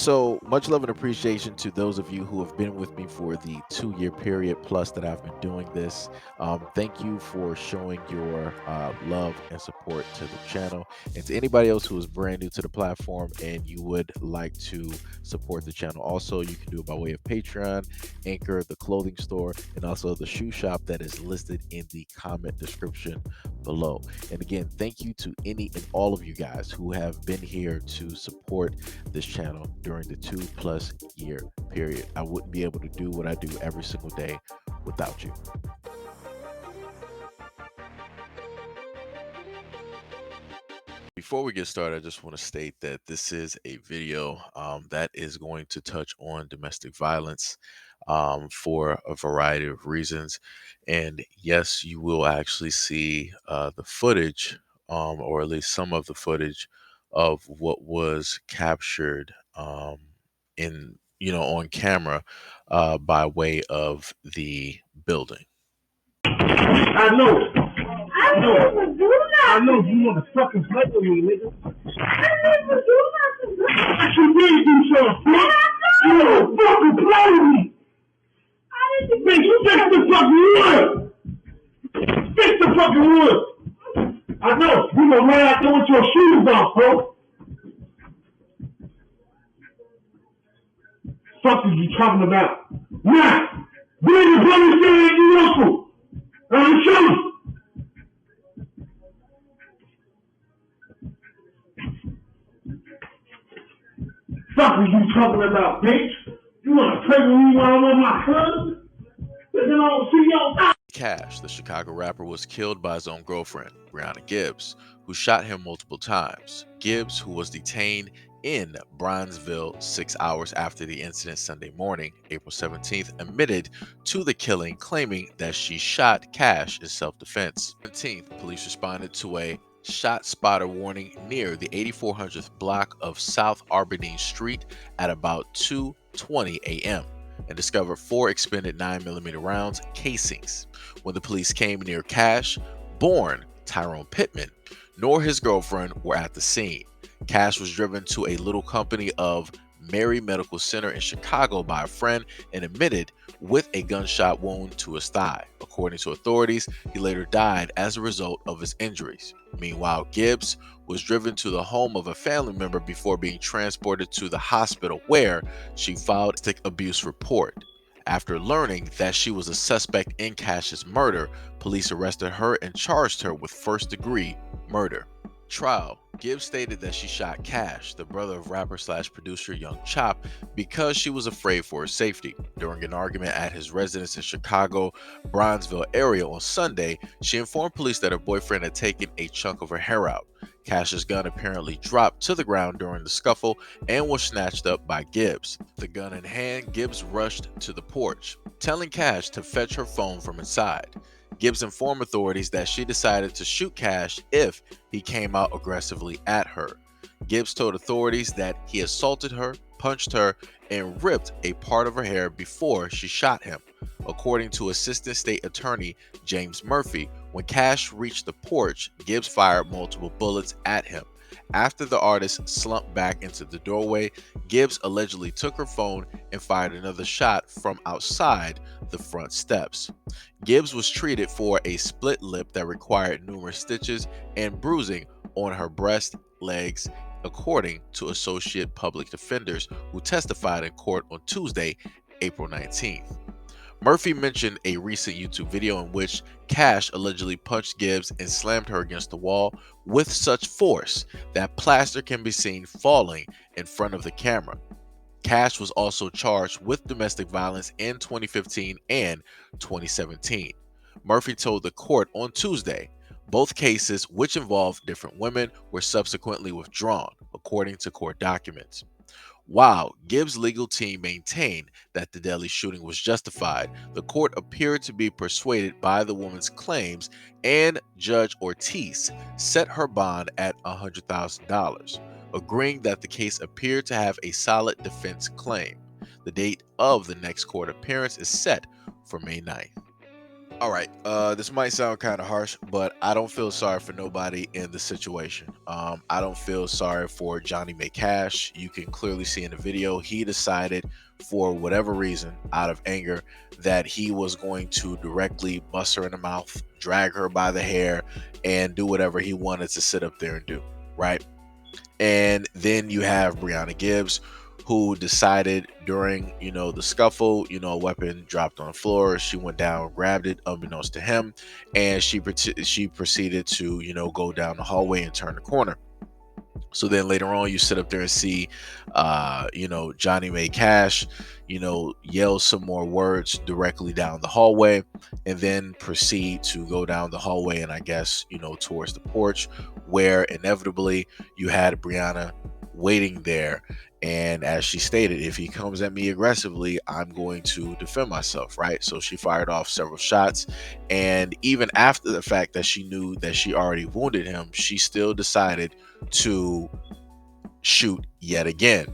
So much love and appreciation to those of you who have been with me for the 2 year period plus that I've been doing this. Thank you for showing your love and support to the channel. And to anybody else who is brand new to the platform and you would like to support the channel, also, you can do it by way of Patreon, Anchor, the clothing store, and also the shoe shop that is listed in the comment description below. And again, thank you to any and all of you guys who have been here to support this channel during the 2+ year period. I wouldn't be able to do what I do every single day without you. Before we get started, I just want to state that this is a video that is going to touch on domestic violence for a variety of reasons. And yes, you will actually see the footage, or at least some of the footage of what was captured on camera by way of the building. I know. I know. I know you want to fucking play with me, nigga. I never do nothing. I should really do something, bitch. You want to fucking play with me. Bitch, fix the fucking wood. Fix the fucking wood. I know. You gonna run out there with your shoes off, bro. Fuck is you talking about? Now, bring the brother saying you local. I'm showing. Fuck are you talking about, bitch? You wanna play with me while I'm on my cousin? Then I don't see your Cash, the Chicago rapper, was killed by his own girlfriend, Brianna Gibbs, who shot him multiple times. Gibbs, who was detained in Bronzeville 6 hours after the incident Sunday morning, April 17th, admitted to the killing, claiming that she shot Cash in self-defense. 17th, police responded to a shot spotter warning near the 8400th block of South Aberdeen Street at about 2:20 a.m. and discovered 4 expended 9mm rounds casings. When the police came near Cash, born Tyrone Pittman, nor his girlfriend were at the scene. Cash was driven to a little company of Mary Medical Center in Chicago by a friend and admitted with a gunshot wound to his thigh. According to authorities, he later died as a result of his injuries. Meanwhile, Gibbs was driven to the home of a family member before being transported to the hospital, where she filed a domestic abuse report. After learning that she was a suspect in Cash's murder, police arrested her and charged her with first-degree murder. Trial. Gibbs stated that she shot Cash, the brother of rapper/producer Young Chop, because she was afraid for his safety. During an argument at his residence in Chicago, Bronzeville area on Sunday, she informed police that her boyfriend had taken a chunk of her hair out. Cash's gun apparently dropped to the ground during the scuffle and was snatched up by Gibbs. The gun in hand, Gibbs rushed to the porch, telling Cash to fetch her phone from inside. Gibbs informed authorities that she decided to shoot Cash if he came out aggressively at her. Gibbs told authorities that he assaulted her, punched her, and ripped a part of her hair before she shot him. According to Assistant State Attorney James Murphy, when Cash reached the porch, Gibbs fired multiple bullets at him. After the artist slumped back into the doorway, Gibbs allegedly took her phone and fired another shot from outside the front steps. Gibbs was treated for a split lip that required numerous stitches and bruising on her breast, legs, according to Associate Public Defenders who testified in court on Tuesday, April 19th. Murphy mentioned a recent YouTube video in which Cash allegedly punched Gibbs and slammed her against the wall with such force that plaster can be seen falling in front of the camera. Cash was also charged with domestic violence in 2015 and 2017. Murphy told the court on Tuesday both cases, which involved different women, were subsequently withdrawn, according to court documents. While Gibbs' legal team maintained that the deadly shooting was justified, the court appeared to be persuaded by the woman's claims, and Judge Ortiz set her bond at $100,000, agreeing that the case appeared to have a solid defense claim. The date of the next court appearance is set for May 9th. All right. This might sound kind of harsh, but I don't feel sorry for nobody in the situation. I don't feel sorry for Johnny McCash. You can clearly see in the video he decided, for whatever reason, out of anger, that he was going to directly bust her in the mouth, drag her by the hair, and do whatever he wanted to sit up there and do. Right. And then you have Brianna Gibbs, who decided during, the scuffle, a weapon dropped on the floor. She went down, grabbed it, unbeknownst to him, and she proceeded to, go down the hallway and turn the corner. So then later on, you sit up there and see, Johnny May Cash, yell some more words directly down the hallway, and then proceed to go down the hallway and I guess, towards the porch, where inevitably you had Brianna waiting there. And as she stated, if he comes at me aggressively, I'm going to defend myself, right? So she fired off several shots. And even after the fact that she knew that she already wounded him, she still decided to shoot yet again.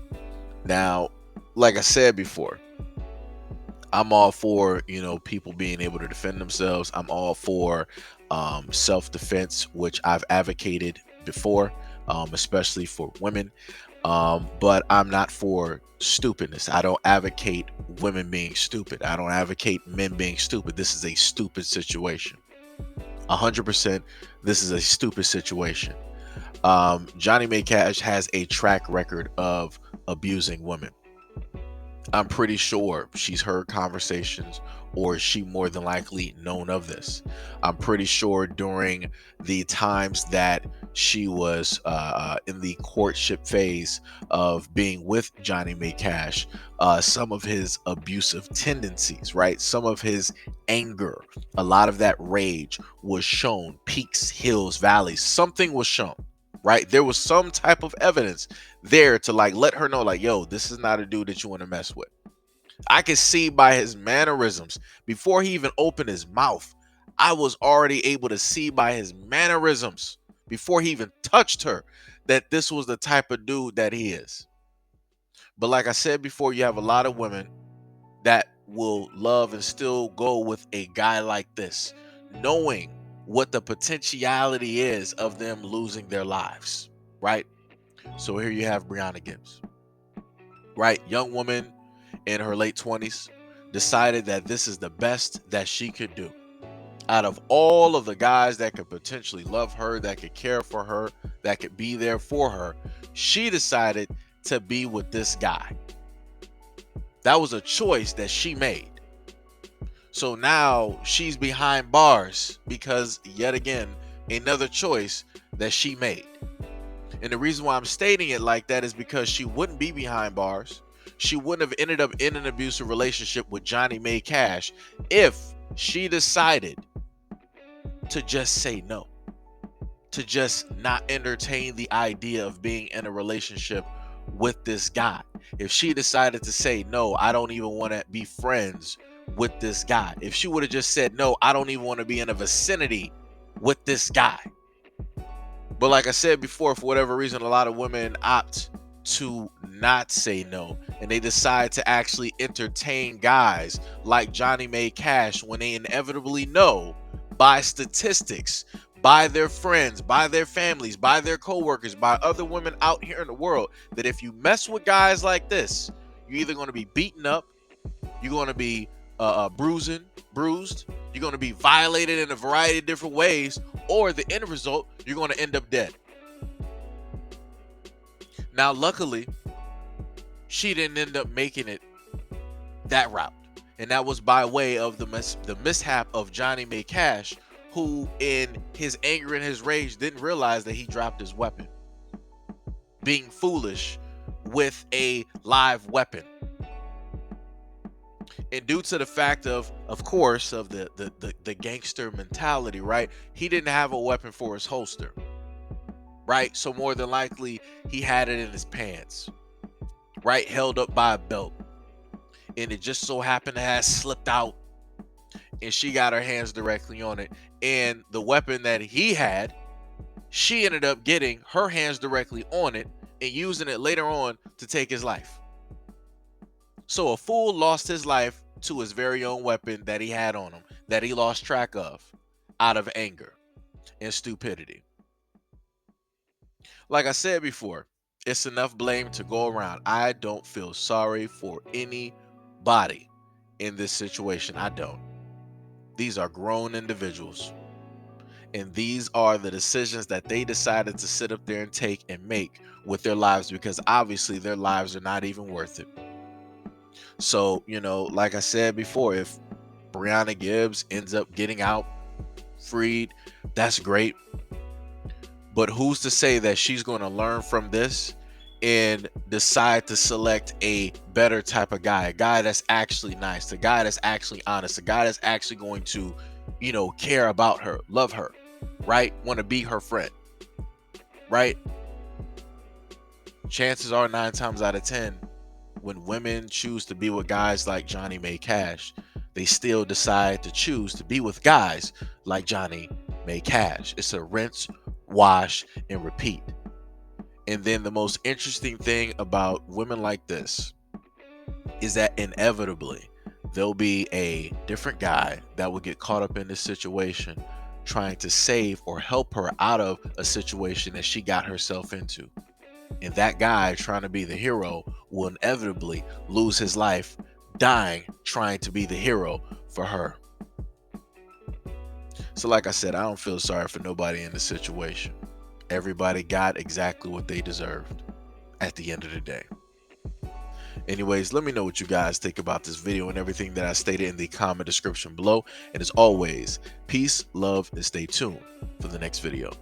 Now, like I said before, I'm all for, people being able to defend themselves. I'm all for self-defense, which I've advocated before, especially for women. But I'm not for stupidness. I don't advocate women being stupid. I don't advocate men being stupid. This is a stupid situation. 100%, this is a stupid situation. Johnny May Cash has a track record of abusing women. I'm pretty sure she's heard conversations, or she more than likely known of this. I'm pretty sure during the times that she was in the courtship phase of being with Johnny May Cash, some of his abusive tendencies, right? Some of his anger, a lot of that rage was shown. Peaks, hills, valleys, something was shown. Right, there was some type of evidence there to like let her know, like, yo, this is not a dude that you want to mess with. I could see by his mannerisms before he even opened his mouth. I was already able to see by his mannerisms before he even touched her that this was the type of dude that he is. But like I said before, you have a lot of women that will love and still go with a guy like this, knowing what the potentiality is of them losing their lives, right? So here you have Brianna Gibbs, right? Young woman in her late 20s, decided that this is the best that she could do. Out of all of the guys that could potentially love her, that could care for her, that could be there for her, she decided to be with this guy. That was a choice that she made. So now she's behind bars because, yet again, another choice that she made. And the reason why I'm stating it like that is because she wouldn't be behind bars. She wouldn't have ended up in an abusive relationship with Johnny May Cash if she decided to just say no, to just not entertain the idea of being in a relationship with this guy. If she decided to say, no, I don't even want to be friends with this guy. If she would have just said, no, I don't even want to be in a vicinity with this guy. But like I said before, for whatever reason, a lot of women opt to not say no, and they decide to actually entertain guys like Johnny May Cash when they inevitably know by statistics, by their friends, by their families, by their coworkers, by other women out here in the world, that if you mess with guys like this, you're either going to be beaten up, you're going to be bruised, you're going to be violated in a variety of different ways, or the end result, you're going to end up dead. Now, luckily, she didn't end up making it that route. And that was by way of the mishap of Johnny May Cash, who in his anger and his rage didn't realize that he dropped his weapon, being foolish with a live weapon. And due to the fact of course, of the gangster mentality, right? He didn't have a weapon for his holster, right? So more than likely, he had it in his pants, right? Held up by a belt. And it just so happened to have slipped out, and she got her hands directly on it. And the weapon that he had, she ended up getting her hands directly on it and using it later on to take his life. So a fool lost his life to his very own weapon that he had on him, that he lost track of out of anger and stupidity. Like I said before, it's enough blame to go around. I don't feel sorry for anybody in this situation. I don't. These are grown individuals. And these are the decisions that they decided to sit up there and take and make with their lives, because obviously their lives are not even worth it. So, like I said before, if Brianna Gibbs ends up getting out freed, that's great. But who's to say that she's going to learn from this and decide to select a better type of guy, a guy that's actually nice, a guy that's actually honest, a guy that's actually going to, care about her, love her, right? Want to be her friend, right? Chances are 9 times out of 10, when women choose to be with guys like Johnny May Cash, they still decide to choose to be with guys like Johnny May Cash. It's a rinse, wash, and repeat. And then the most interesting thing about women like this is that inevitably there'll be a different guy that will get caught up in this situation, trying to save or help her out of a situation that she got herself into. And that guy trying to be the hero will inevitably lose his life dying trying to be the hero for her. So like I said, I don't feel sorry for nobody in this situation. Everybody got exactly what they deserved at the end of the day. Anyways, let me know what you guys think about this video and everything that I stated in the comment description below. And as always, peace, love, and stay tuned for the next video.